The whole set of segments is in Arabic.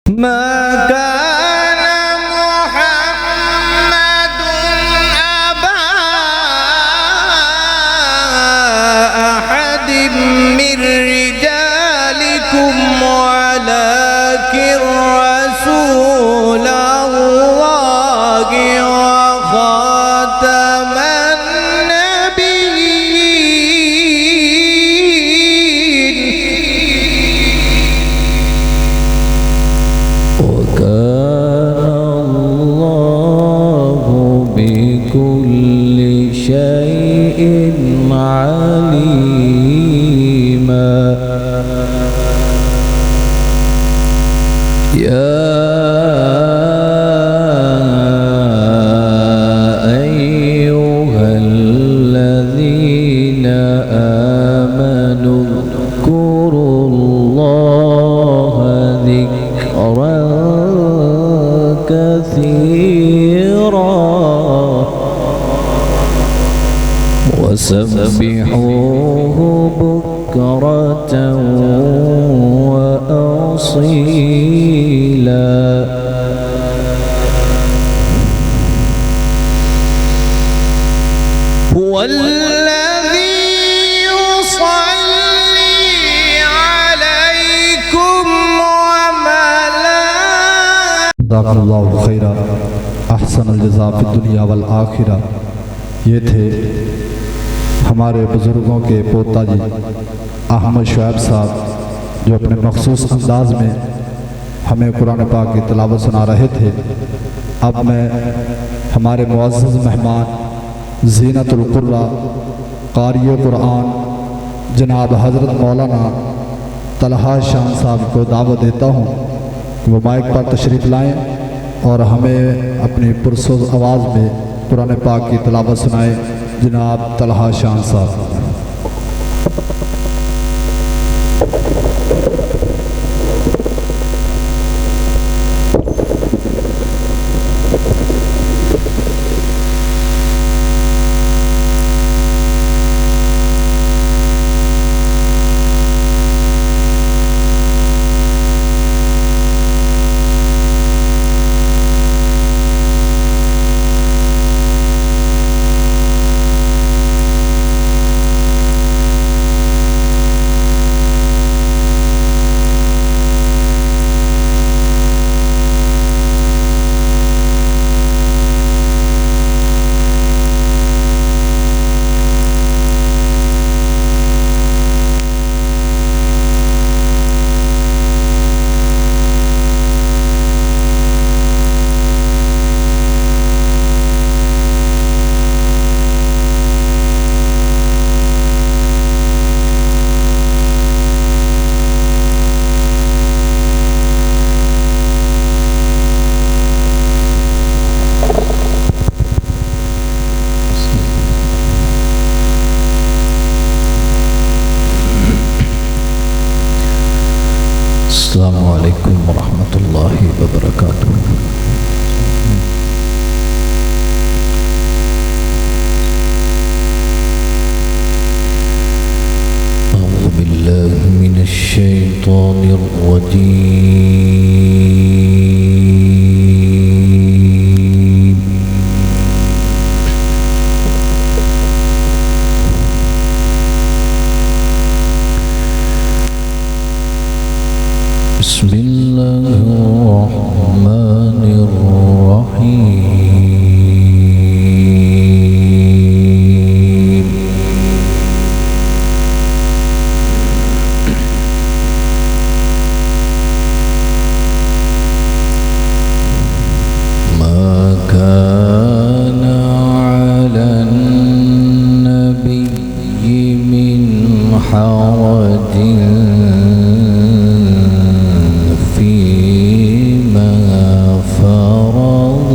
ما كان محمد أبا أحد من رجالكم ولكن رسول الله وخاتم النبيين وكان الله بكل شيء عليما يا أيها الذين آمنوا اذكروا الله ذكرا كثيرا وسبحوه بكرة وأصيلا هو الذي يصلي عليكم وملائكته जज़ाकल्लाहु खैरा अहसनुल जज़ा फ़िद दुनिया वल आखिरा। ये थे हमारे बुज़ुर्गों के पोता जी अहमद शुएब साहब, जो अपने मखसूस अंदाज में हमें कुरान पाक की तिलावत सुना रहे थे। अब मैं हमारे मुअज़्ज़ज़ मेहमान ज़ीनतुल क़ुर्रा क़ारिए कुरान जनाब हज़रत मौलाना तलहा शान साहब को दावत देता हूँ कि वो माइक पर तशरीफ़ लाएँ और हमें अपनी पुरसोज़ आवाज़ में कुरान पाक की तिलावत सुनाए। जनाब तलहा शान साहब। अस्सलामु अलैकुम वरहमतुल्लाहि वबरकातुह। अऊज़ु बिल्लाहि मिनश शैतानिर रजीम। बिस्मिल्लाहिर्रहमानिर्रहीम। मा कान अलन नबिय्यि मिन हरजिन فيما فرض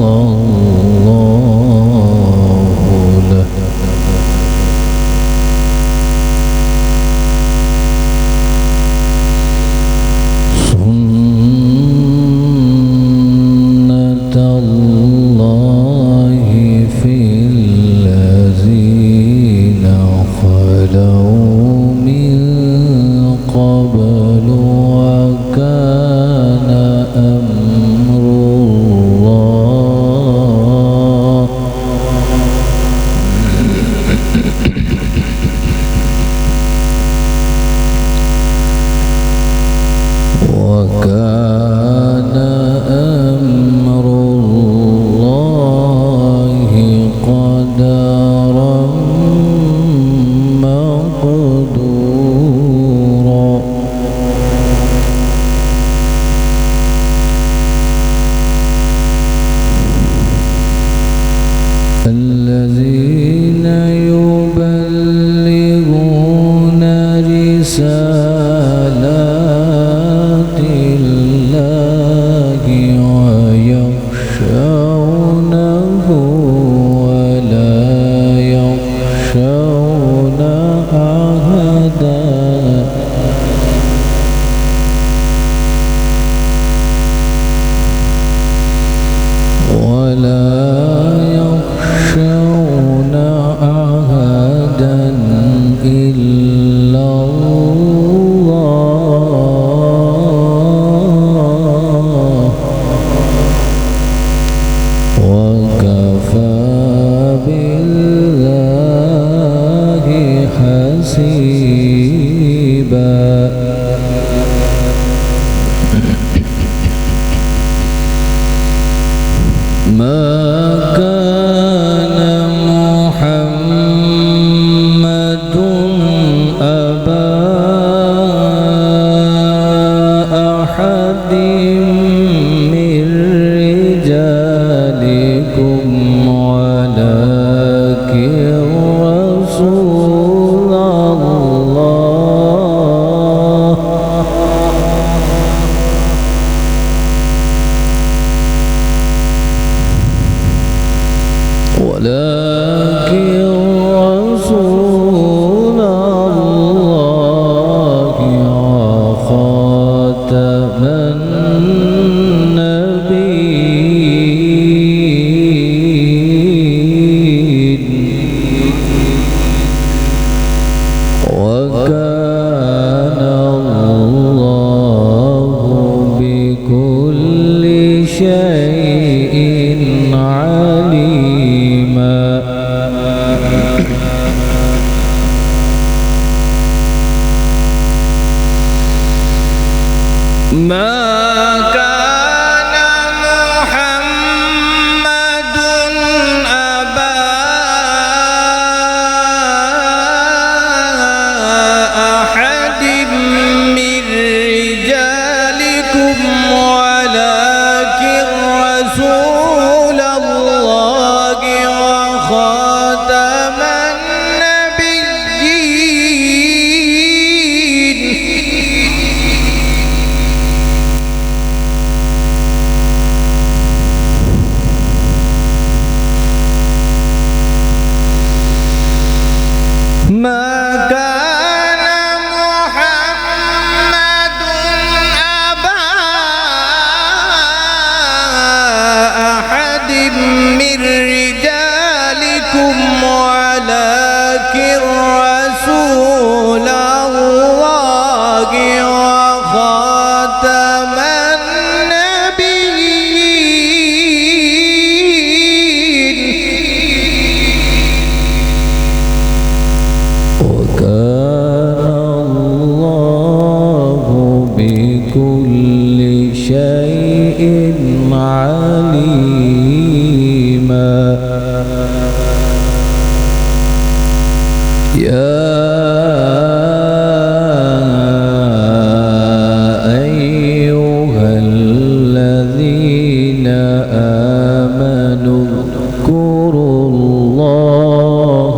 كان محمد أبا أحد من رجالكم ولكن رسول الله وخاتم النبيين وكان الله بكل شيء عليما ما كان محمد أبا أحد من رجالكم ولكن رسول الله وخاتم النبيين ما كان محمد أبا أحد من رجالكم ولكن رسول الله وخاتم النبيين وكان الله بكل شيء عليما يا أيها الذين آمنوا اذكروا الله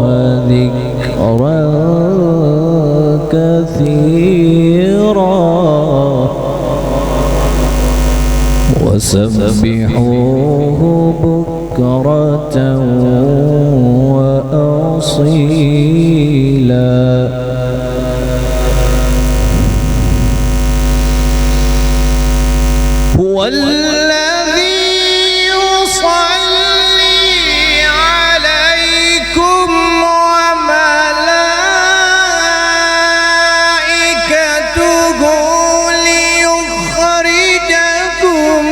ذكرا كثيرا وسبحوه بكرة وأصيلا هو الذي يصلي عليكم وملائكته ليخرجكم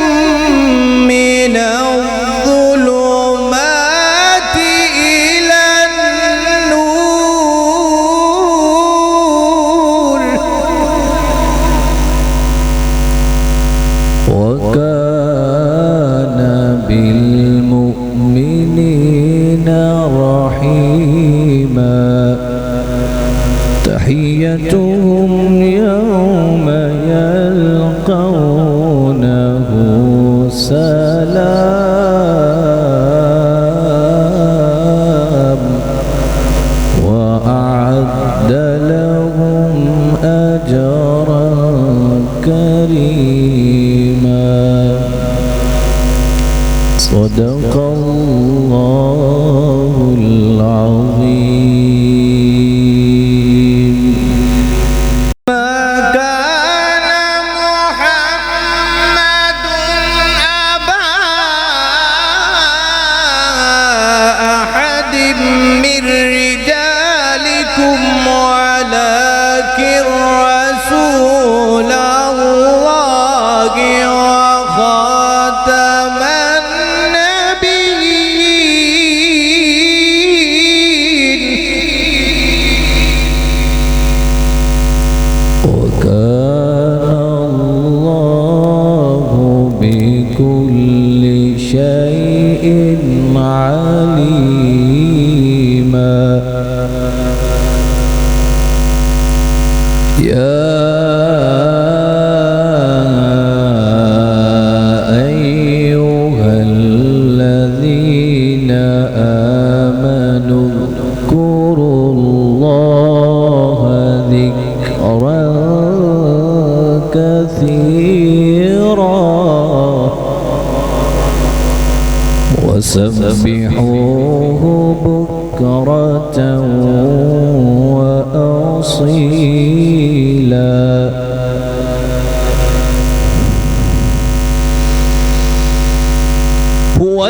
من الظلمات إلى النور وكان بالمؤمنين رحيما تحيتهم يوم يلقونه سلام وأعد لهم أجرا كريما صدق الله العظيم ما كان محمد أبا أحد من رجالكم ولكن رسول الله وخاتم النبيين وكان الله بكل شيء عليما يا أيها الذين آمنوا اذكروا الله ذكرا كثيرا وسبحوه بكرة وأصيلا هو